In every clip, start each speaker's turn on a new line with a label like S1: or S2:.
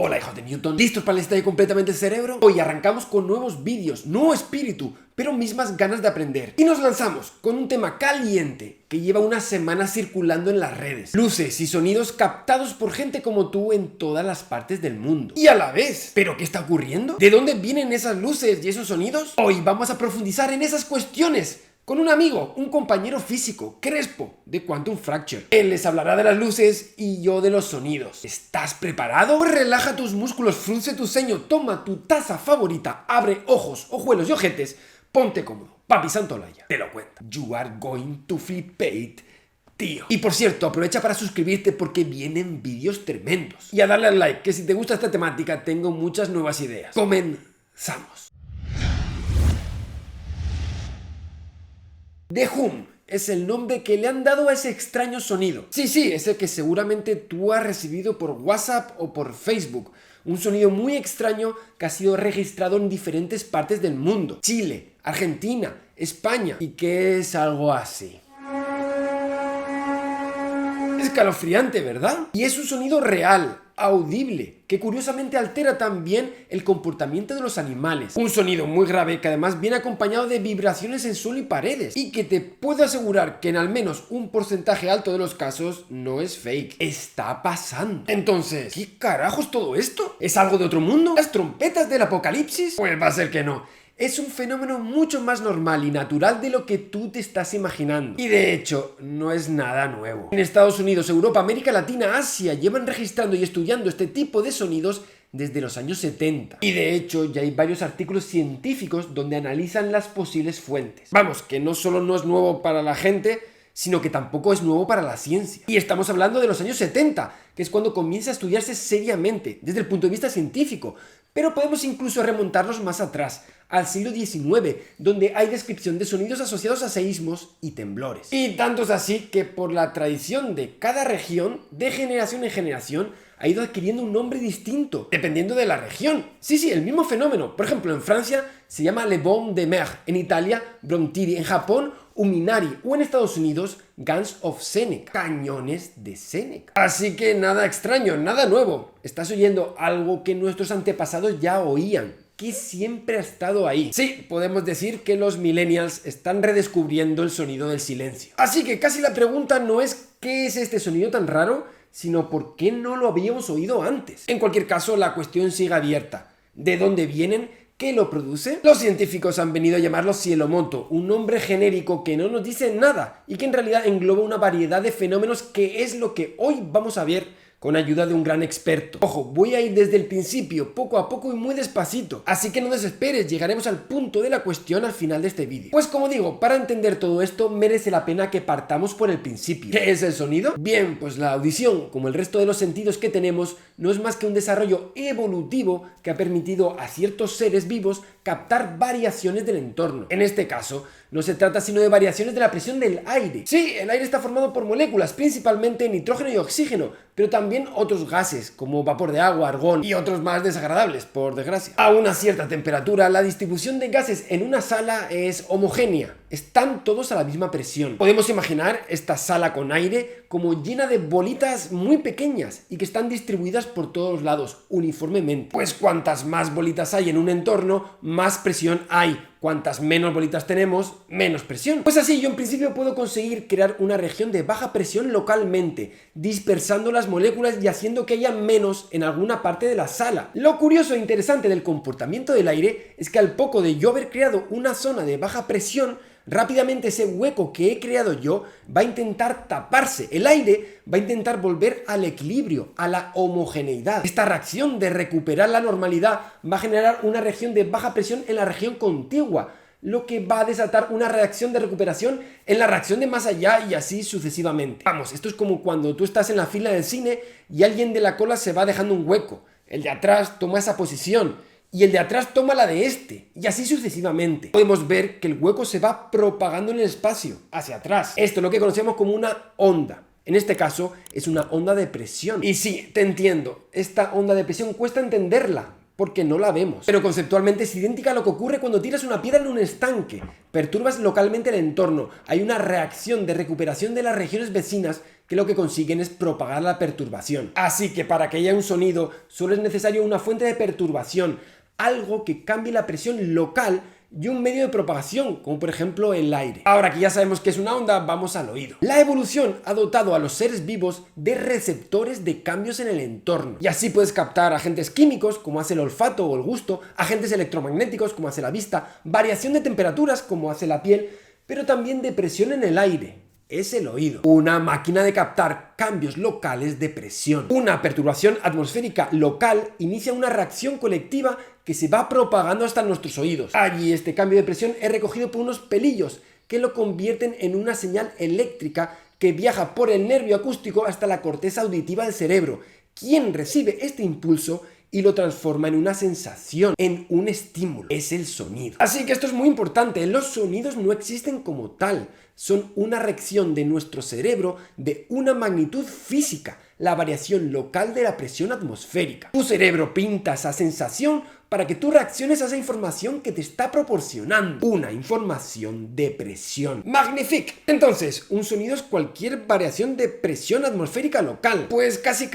S1: Hola hijos de Newton, ¿listos para el estadio completamente cerebro? Hoy arrancamos con nuevos vídeos, nuevo espíritu, pero mismas ganas de aprender. Y nos lanzamos con un tema caliente que lleva una semana circulando en las redes. Luces y sonidos captados por gente como tú en todas las partes del mundo. Y a la vez, ¿pero qué está ocurriendo? ¿De dónde vienen esas luces y esos sonidos? Hoy vamos a profundizar en esas cuestiones con un amigo, un compañero físico, Crespo, de Quantum Fracture. Él les hablará de las luces y yo de los sonidos. ¿Estás preparado? Pues relaja tus músculos, frunce tu ceño, toma tu taza favorita, abre ojos, ojuelos y ojetes, ponte cómodo. Papi Santolaya te lo cuenta. You are going to flip it, tío. Y por cierto, aprovecha para suscribirte porque vienen vídeos tremendos. Y a darle al like, que si te gusta esta temática tengo muchas nuevas ideas. Comenzamos. The Hum es el nombre que le han dado a ese extraño sonido. Sí, ese que seguramente tú has recibido por WhatsApp o por Facebook. Un sonido muy extraño que ha sido registrado en diferentes partes del mundo. Chile, Argentina, España. Y que es algo así. Escalofriante, ¿verdad? Y es un sonido real, audible, que curiosamente altera también el comportamiento de los animales. Un sonido muy grave que además viene acompañado de vibraciones en suelo y paredes. Y que te puedo asegurar que en al menos un porcentaje alto de los casos no es fake. Está pasando. Entonces, ¿qué carajo es todo esto? ¿Es algo de otro mundo? ¿Las trompetas del apocalipsis? Pues va a ser que no. Es un fenómeno mucho más normal y natural de lo que tú te estás imaginando. Y de hecho, no es nada nuevo. En Estados Unidos, Europa, América Latina, Asia llevan registrando y estudiando este tipo de sonidos desde los años 70. Y de hecho, ya hay varios artículos científicos donde analizan las posibles fuentes. Vamos, que no solo no es nuevo para la gente, sino que tampoco es nuevo para la ciencia. Y estamos hablando de los años 70, que es cuando comienza a estudiarse seriamente, desde el punto de vista científico. Pero podemos incluso remontarnos más atrás, al siglo XIX, donde hay descripción de sonidos asociados a seísmos y temblores. Y tanto es así que por la tradición de cada región, de generación en generación, ha ido adquiriendo un nombre distinto, dependiendo de la región. Sí, el mismo fenómeno. Por ejemplo, en Francia se llama Le Bon de Mer, en Italia, Brontiri, en Japón, Uminari, o en Estados Unidos, Guns of Seneca, cañones de Seneca. Así que nada extraño, nada nuevo. Estás oyendo algo que nuestros antepasados ya oían, que siempre ha estado ahí. Sí, podemos decir que los millennials están redescubriendo el sonido del silencio. Así que casi la pregunta no es ¿qué es este sonido tan raro?, sino ¿por qué no lo habíamos oído antes? En cualquier caso, la cuestión sigue abierta. ¿De dónde vienen? ¿Qué lo produce? Los científicos han venido a llamarlo cielomoto, un nombre genérico que no nos dice nada y que en realidad engloba una variedad de fenómenos que es lo que hoy vamos a ver con ayuda de un gran experto. Ojo, voy a ir desde el principio, poco a poco y muy despacito, así que no desesperes, llegaremos al punto de la cuestión al final de este vídeo. Pues como digo, para entender todo esto merece la pena que partamos por el principio. ¿Qué es el sonido? Bien, pues la audición, como el resto de los sentidos que tenemos, no es más que un desarrollo evolutivo que ha permitido a ciertos seres vivos captar variaciones del entorno. En este caso, no se trata sino de variaciones de la presión del aire. Sí, el aire está formado por moléculas, principalmente nitrógeno y oxígeno, pero también otros gases, como vapor de agua, argón y otros más desagradables, por desgracia. A una cierta temperatura, la distribución de gases en una sala es homogénea. Están todos a la misma presión. Podemos imaginar esta sala con aire como llena de bolitas muy pequeñas y que están distribuidas por todos lados, uniformemente. Pues cuantas más bolitas hay en un entorno, más presión hay. Cuantas menos bolitas tenemos, menos presión. Pues así yo en principio puedo conseguir crear una región de baja presión localmente, dispersando las moléculas y haciendo que haya menos en alguna parte de la sala. Lo curioso e interesante del comportamiento del aire es que al poco de yo haber creado una zona de baja presión, rápidamente ese hueco que he creado yo va a intentar taparse. El aire va a intentar volver al equilibrio, a la homogeneidad. Esta reacción de recuperar la normalidad va a generar una región de baja presión en la región contigua, lo que va a desatar una reacción de recuperación en la reacción de más allá y así sucesivamente. Vamos, esto es como cuando tú estás en la fila del cine y alguien de la cola se va dejando un hueco. El de atrás toma esa posición y el de atrás toma la de este, y así sucesivamente. Podemos ver que el hueco se va propagando en el espacio, hacia atrás. Esto es lo que conocemos como una onda. En este caso, es una onda de presión. Y sí, te entiendo, esta onda de presión cuesta entenderla, porque no la vemos. Pero conceptualmente es idéntica a lo que ocurre cuando tiras una piedra en un estanque. Perturbas localmente el entorno, hay una reacción de recuperación de las regiones vecinas que lo que consiguen es propagar la perturbación. Así que para que haya un sonido solo es necesario una fuente de perturbación, algo que cambie la presión local y un medio de propagación, como por ejemplo el aire. Ahora que ya sabemos qué es una onda, vamos al oído. La evolución ha dotado a los seres vivos de receptores de cambios en el entorno. Y así puedes captar agentes químicos, como hace el olfato o el gusto, agentes electromagnéticos, como hace la vista, variación de temperaturas, como hace la piel, pero también de presión en el aire. Es el oído. Una máquina de captar cambios locales de presión. Una perturbación atmosférica local inicia una reacción colectiva que se va propagando hasta nuestros oídos. Allí este cambio de presión es recogido por unos pelillos que lo convierten en una señal eléctrica que viaja por el nervio acústico hasta la corteza auditiva del cerebro, quien recibe este impulso y lo transforma en una sensación, en un estímulo. Es el sonido. Así que esto es muy importante. Los sonidos no existen como tal. Son una reacción de nuestro cerebro de una magnitud física, la variación local de la presión atmosférica. Tu cerebro pinta esa sensación para que tú reacciones a esa información que te está proporcionando. Una información de presión. ¡Magnifique! Entonces, un sonido es cualquier variación de presión atmosférica local. Pues casi.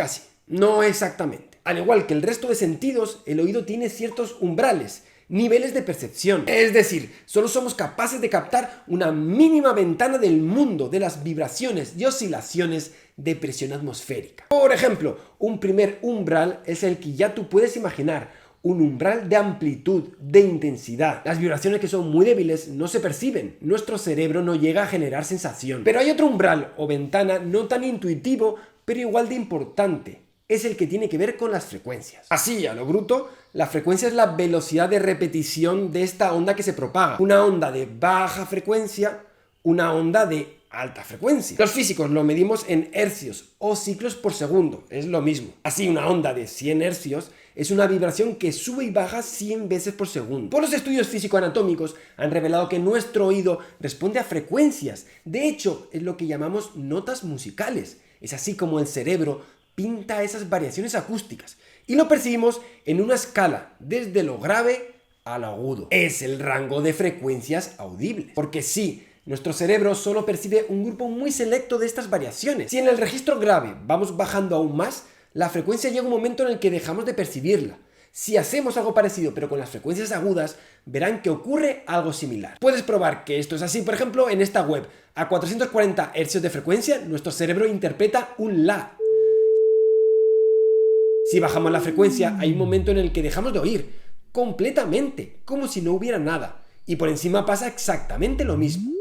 S1: No exactamente. Al igual que el resto de sentidos, el oído tiene ciertos umbrales, niveles de percepción. Es decir, solo somos capaces de captar una mínima ventana del mundo de las vibraciones y oscilaciones de presión atmosférica. Por ejemplo, un primer umbral es el que ya tú puedes imaginar, un umbral de amplitud, de intensidad. Las vibraciones que son muy débiles no se perciben, nuestro cerebro no llega a generar sensación. Pero hay otro umbral o ventana no tan intuitivo, pero igual de importante. Es el que tiene que ver con las frecuencias. Así, a lo bruto, la frecuencia es la velocidad de repetición de esta onda que se propaga. Una onda de baja frecuencia, una onda de alta frecuencia. Los físicos lo medimos en hercios o ciclos por segundo, es lo mismo. Así, una onda de 100 hercios es una vibración que sube y baja 100 veces por segundo. Por los estudios físico-anatómicos han revelado que nuestro oído responde a frecuencias. De hecho, es lo que llamamos notas musicales. Es así como el cerebro pinta esas variaciones acústicas y lo percibimos en una escala desde lo grave a lo agudo. Es el rango de frecuencias audibles. Porque sí, nuestro cerebro solo percibe un grupo muy selecto de estas variaciones. Si en el registro grave vamos bajando aún más, la frecuencia llega un momento en el que dejamos de percibirla. Si hacemos algo parecido pero con las frecuencias agudas, verán que ocurre algo similar. Puedes probar que esto es así, por ejemplo, en esta web. A 440 Hz de frecuencia, nuestro cerebro interpreta un la. Si bajamos la frecuencia, hay un momento en el que dejamos de oír, completamente, como si no hubiera nada. Y por encima pasa exactamente lo mismo.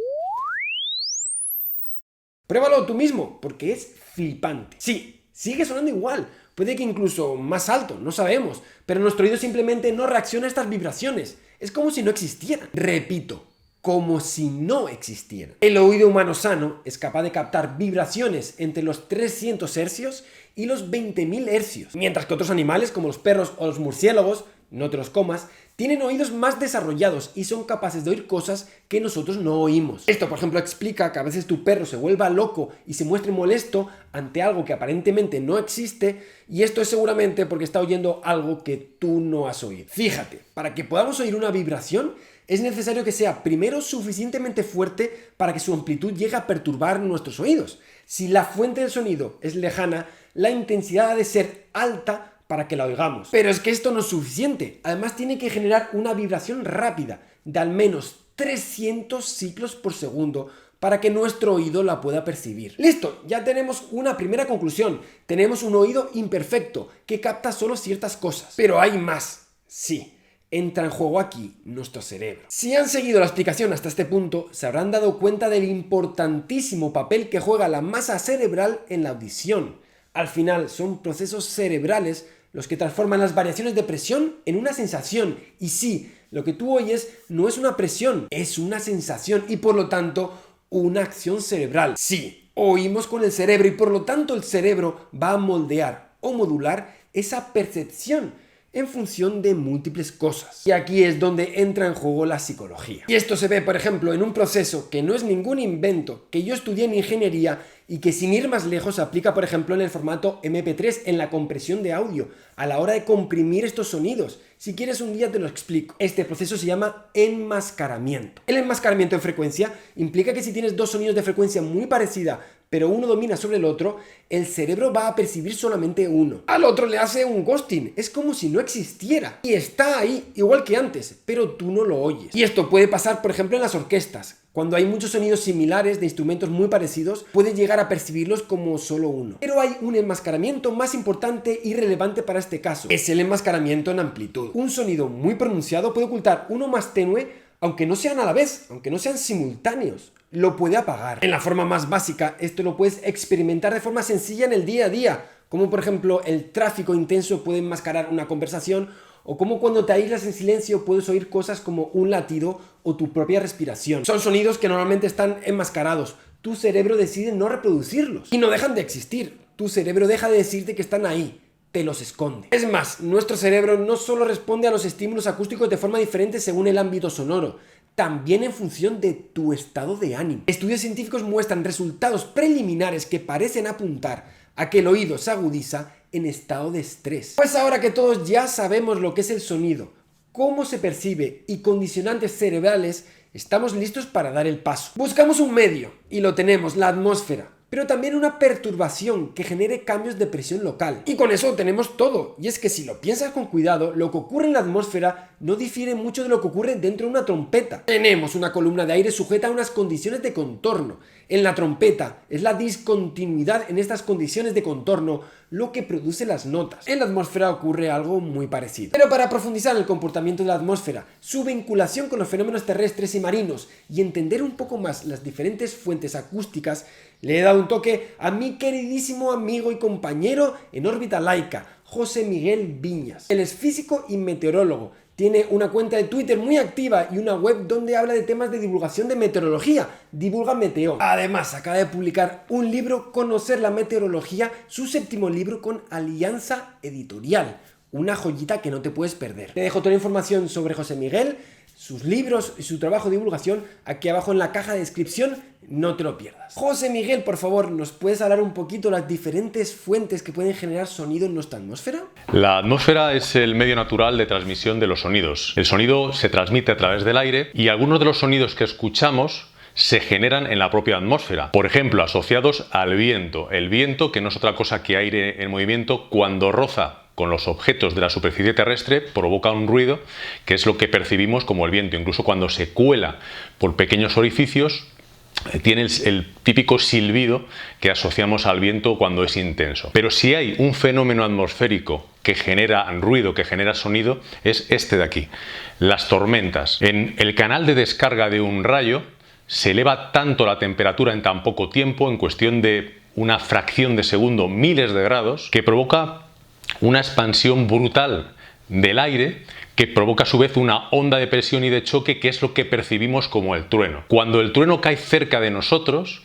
S1: Pruébalo tú mismo, porque es flipante. Sí, sigue sonando igual, puede que incluso más alto, no sabemos, pero nuestro oído simplemente no reacciona a estas vibraciones. Es como si no existieran. Repito, como si no existieran. El oído humano sano es capaz de captar vibraciones entre los 300 hercios y los 20.000 hercios, mientras que otros animales como los perros o los murciélagos, no te los comas, tienen oídos más desarrollados y son capaces de oír cosas que nosotros no oímos. Esto, por ejemplo, explica que a veces tu perro se vuelva loco y se muestre molesto ante algo que aparentemente no existe, y esto es seguramente porque está oyendo algo que tú no has oído. Fíjate, para que podamos oír una vibración, es necesario que sea primero suficientemente fuerte para que su amplitud llegue a perturbar nuestros oídos. Si la fuente del sonido es lejana, la intensidad ha de ser alta para que la oigamos. Pero es que esto no es suficiente. Además tiene que generar una vibración rápida de al menos 300 ciclos por segundo para que nuestro oído la pueda percibir. Listo, ya tenemos una primera conclusión. Tenemos un oído imperfecto que capta solo ciertas cosas. Pero hay más. Sí. Entra en juego aquí nuestro cerebro. Si han seguido la explicación hasta este punto, se habrán dado cuenta del importantísimo papel que juega la masa cerebral en la audición. Al final, son procesos cerebrales los que transforman las variaciones de presión en una sensación. Y sí, lo que tú oyes no es una presión, es una sensación y por lo tanto una acción cerebral. Sí, oímos con el cerebro y por lo tanto el cerebro va a moldear o modular esa percepción en función de múltiples cosas. Y aquí es donde entra en juego la psicología. Y esto se ve, por ejemplo, en un proceso que no es ningún invento, que yo estudié en ingeniería y que sin ir más lejos se aplica, por ejemplo, en el formato MP3, en la compresión de audio, a la hora de comprimir estos sonidos. Si quieres un día te lo explico. Este proceso se llama enmascaramiento. El enmascaramiento en frecuencia implica que si tienes dos sonidos de frecuencia muy parecida, pero uno domina sobre el otro, el cerebro va a percibir solamente uno. Al otro le hace un ghosting, es como si no existiera. Y está ahí, igual que antes, pero tú no lo oyes. Y esto puede pasar, por ejemplo, en las orquestas. Cuando hay muchos sonidos similares de instrumentos muy parecidos, puedes llegar a percibirlos como solo uno. Pero hay un enmascaramiento más importante y relevante para este caso. Es el enmascaramiento en amplitud. Un sonido muy pronunciado puede ocultar uno más tenue, aunque no sean a la vez, aunque no sean simultáneos. Lo puede apagar. En la forma más básica, esto lo puedes experimentar de forma sencilla en el día a día, como por ejemplo el tráfico intenso puede enmascarar una conversación, o como cuando te aíslas en silencio puedes oír cosas como un latido o tu propia respiración. Son sonidos que normalmente están enmascarados. Tu cerebro decide no reproducirlos y no dejan de existir. Tu cerebro deja de decirte que están ahí. Te los esconde. Es más, nuestro cerebro no solo responde a los estímulos acústicos de forma diferente según el ámbito sonoro, también en función de tu estado de ánimo. Estudios científicos muestran resultados preliminares que parecen apuntar a que el oído se agudiza en estado de estrés. Pues ahora que todos ya sabemos lo que es el sonido, cómo se percibe y condicionantes cerebrales, estamos listos para dar el paso. Buscamos un medio y lo tenemos, la atmósfera, pero también una perturbación que genere cambios de presión local. Y con eso tenemos todo, y es que si lo piensas con cuidado, lo que ocurre en la atmósfera no difiere mucho de lo que ocurre dentro de una trompeta. Tenemos una columna de aire sujeta a unas condiciones de contorno. En la trompeta es la discontinuidad en estas condiciones de contorno lo que produce las notas. En la atmósfera ocurre algo muy parecido. Pero para profundizar en el comportamiento de la atmósfera, su vinculación con los fenómenos terrestres y marinos y entender un poco más las diferentes fuentes acústicas, le he dado un toque a mi queridísimo amigo y compañero en órbita laica, José Miguel Viñas. Él es físico y meteorólogo. Tiene una cuenta de Twitter muy activa y una web donde habla de temas de divulgación de meteorología, Divulga Meteo. Además, acaba de publicar un libro, Conocer la Meteorología, su 7º libro con Alianza Editorial. Una joyita que no te puedes perder. Te dejo toda la información sobre José Miguel, sus libros y su trabajo de divulgación aquí abajo en la caja de descripción, no te lo pierdas. José Miguel, por favor, ¿nos puedes hablar un poquito de las diferentes fuentes que pueden generar sonido en nuestra atmósfera?
S2: La atmósfera es el medio natural de transmisión de los sonidos. El sonido se transmite a través del aire y algunos de los sonidos que escuchamos se generan en la propia atmósfera. Por ejemplo, asociados al viento. El viento, que no es otra cosa que aire en movimiento, cuando roza con los objetos de la superficie terrestre provoca un ruido que es lo que percibimos como el viento. Incluso cuando se cuela por pequeños orificios tiene el típico silbido que asociamos al viento cuando es intenso. Pero si hay un fenómeno atmosférico que genera ruido, que genera sonido, es este de aquí, las tormentas. En el canal de descarga de un rayo se eleva tanto la temperatura en tan poco tiempo, en cuestión de una fracción de segundo, miles de grados, que provoca una expansión brutal del aire que provoca a su vez una onda de presión y de choque, que es lo que percibimos como el trueno. Cuando el trueno cae cerca de nosotros,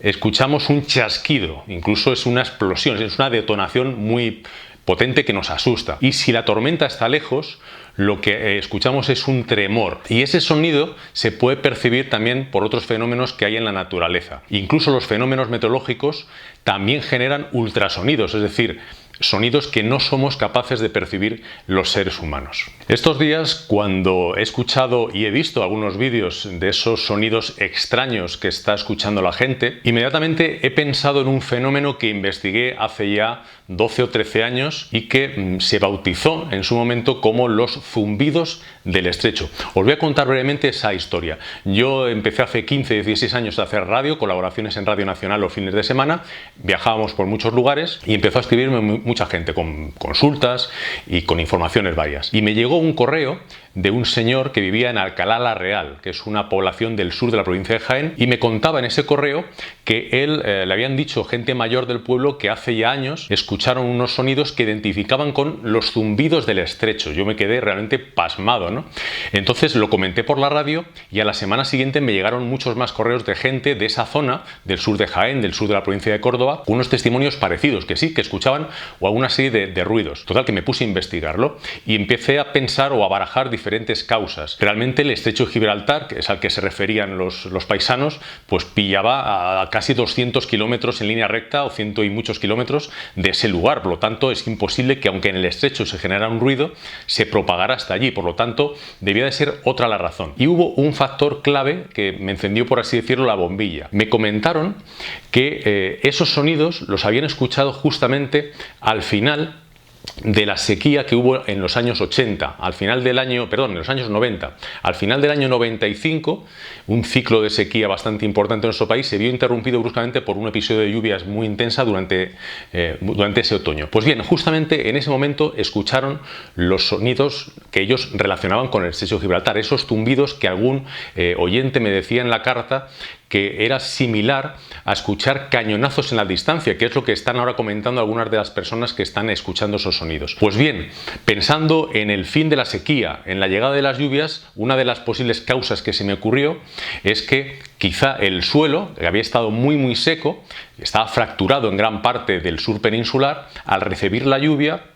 S2: escuchamos un chasquido, incluso es una explosión, es una detonación muy potente que nos asusta. Y si la tormenta está lejos, lo que escuchamos es un tremor. Y ese sonido se puede percibir también por otros fenómenos que hay en la naturaleza. Incluso los fenómenos meteorológicos también generan ultrasonidos, es decir, sonidos que no somos capaces de percibir los seres humanos. Estos días, cuando he escuchado y he visto algunos vídeos de esos sonidos extraños que está escuchando la gente, inmediatamente he pensado en un fenómeno que investigué hace ya 12 o 13 años y que se bautizó en su momento como los zumbidos del estrecho. Os voy a contar brevemente esa historia. Yo empecé hace 15 o 16 años a hacer radio, colaboraciones en Radio Nacional los fines de semana, viajábamos por muchos lugares y empezó a escribirme mucha gente con consultas y con informaciones varias. Y me llegó un correo de un señor que vivía en Alcalá la Real, que es una población del sur de la provincia de Jaén, y me contaba en ese correo que él le habían dicho gente mayor del pueblo que hace ya años escucharon unos sonidos que identificaban con los zumbidos del estrecho. Yo me quedé realmente pasmado, ¿no? Entonces lo comenté por la radio y a la semana siguiente me llegaron muchos más correos de gente de esa zona, del sur de Jaén, del sur de la provincia de Córdoba, con unos testimonios parecidos, que sí, que escuchaban o alguna serie de ruidos. Total, que me puse a investigarlo y empecé a pensar o a barajar diferentes diferentes causas. Realmente el estrecho de Gibraltar, que es al que se referían los paisanos, pues pillaba a casi 200 kilómetros en línea recta, o ciento y muchos kilómetros de ese lugar. Por lo tanto, es imposible que aunque en el estrecho se generara un ruido, se propagara hasta allí. Por lo tanto, debía de ser otra la razón. Y hubo un factor clave que me encendió, por así decirlo, la bombilla. Me comentaron que esos sonidos los habían escuchado justamente al final de la sequía que hubo en los años 80, en los años 90. Al final del año 95, un ciclo de sequía bastante importante en nuestro país se vio interrumpido bruscamente por un episodio de lluvias muy intensa durante ese otoño. Pues bien, justamente en ese momento escucharon los sonidos que ellos relacionaban con el estrecho de Gibraltar, esos zumbidos que algún oyente me decía en la carta que era similar a escuchar cañonazos en la distancia, que es lo que están ahora comentando algunas de las personas que están escuchando esos sonidos. Pues bien, pensando en el fin de la sequía, en la llegada de las lluvias, una de las posibles causas que se me ocurrió es que quizá el suelo, que había estado muy seco, estaba fracturado en gran parte del sur peninsular, al recibir la lluvia,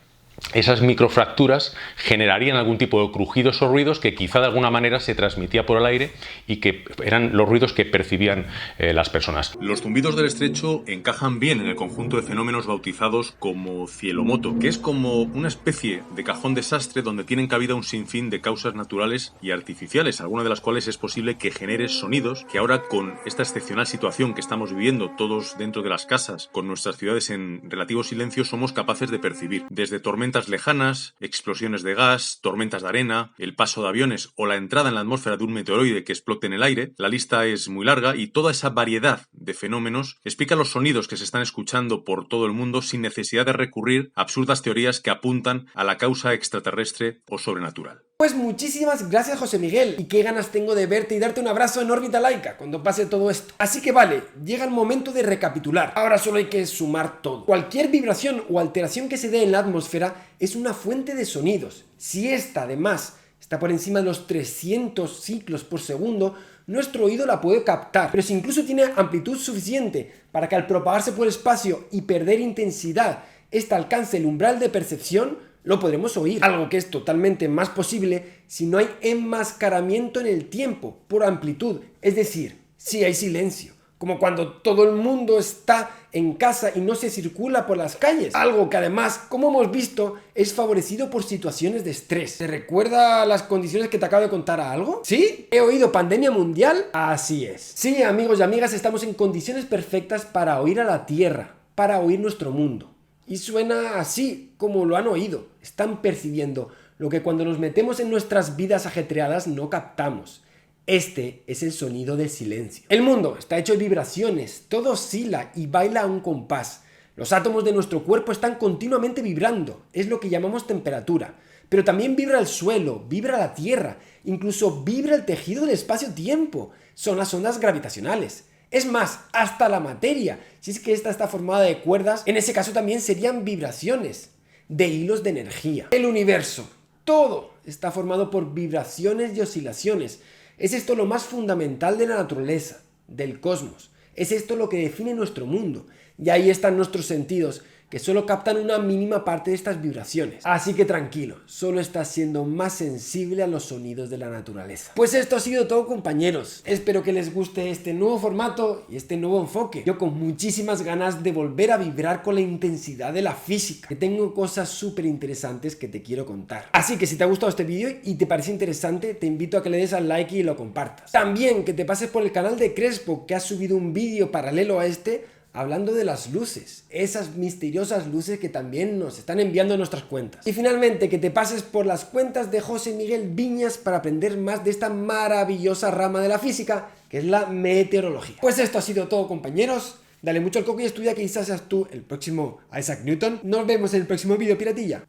S2: esas microfracturas generarían algún tipo de crujidos o ruidos que quizá de alguna manera se transmitía por el aire y que eran los ruidos que percibían las personas.
S3: Los zumbidos del estrecho encajan bien en el conjunto de fenómenos bautizados como cielomoto, que es como una especie de cajón desastre donde tienen cabida un sinfín de causas naturales y artificiales, algunas de las cuales es posible que genere sonidos que ahora, con esta excepcional situación que estamos viviendo todos dentro de las casas, con nuestras ciudades en relativo silencio, somos capaces de percibir. Desde tormentas lejanas, explosiones de gas, tormentas de arena, el paso de aviones o la entrada en la atmósfera de un meteoroide que explote en el aire. La lista es muy larga y toda esa variedad de fenómenos explica los sonidos que se están escuchando por todo el mundo sin necesidad de recurrir a absurdas teorías que apuntan a la causa extraterrestre o sobrenatural.
S1: Pues muchísimas gracias, José Miguel, y qué ganas tengo de verte y darte un abrazo en órbita laica cuando pase todo esto. Así que vale, llega el momento de recapitular. Ahora solo hay que sumar todo. Cualquier vibración o alteración que se dé en la atmósfera es una fuente de sonidos. Si esta además está por encima de los 300 ciclos por segundo, nuestro oído la puede captar. Pero si incluso tiene amplitud suficiente para que al propagarse por el espacio y perder intensidad, esta alcance el umbral de percepción, lo podremos oír, algo que es totalmente más posible si no hay enmascaramiento en el tiempo por amplitud, es decir, si hay silencio, como cuando todo el mundo está en casa y no se circula por las calles, algo que además, como hemos visto, es favorecido por situaciones de estrés. ¿Te recuerda las condiciones que te acabo de contar a algo? ¿Sí? ¿He oído pandemia mundial? Así es. Sí, amigos y amigas, estamos en condiciones perfectas para oír a la Tierra, para oír nuestro mundo. Y suena así como lo han oído. Están percibiendo lo que cuando nos metemos en nuestras vidas ajetreadas no captamos. Este es el sonido del silencio. El mundo está hecho de vibraciones, todo oscila y baila a un compás. Los átomos de nuestro cuerpo están continuamente vibrando, es lo que llamamos temperatura. Pero también vibra el suelo, vibra la tierra, incluso vibra el tejido del espacio-tiempo. Son las ondas gravitacionales. Es más, hasta la materia, si es que esta está formada de cuerdas, en ese caso también serían vibraciones, de hilos de energía. El universo, todo está formado por vibraciones y oscilaciones. Es esto lo más fundamental de la naturaleza, del cosmos. Es esto lo que define nuestro mundo. Y ahí están nuestros sentidos, que solo captan una mínima parte de estas vibraciones. Así que tranquilo, solo estás siendo más sensible a los sonidos de la naturaleza. Pues esto ha sido todo, compañeros. Espero que les guste este nuevo formato y este nuevo enfoque. Yo con muchísimas ganas de volver a vibrar con la intensidad de la física, que tengo cosas súper interesantes que te quiero contar. Así que si te ha gustado este vídeo y te parece interesante, te invito a que le des al like y lo compartas. También que te pases por el canal de Crespo, que ha subido un vídeo paralelo a este, hablando de las luces, esas misteriosas luces que también nos están enviando a nuestras cuentas. Y finalmente, que te pases por las cuentas de José Miguel Viñas para aprender más de esta maravillosa rama de la física, que es la meteorología. Pues esto ha sido todo, compañeros. Dale mucho al coco y estudia, que quizás seas tú el próximo Isaac Newton. Nos vemos en el próximo vídeo, piratilla.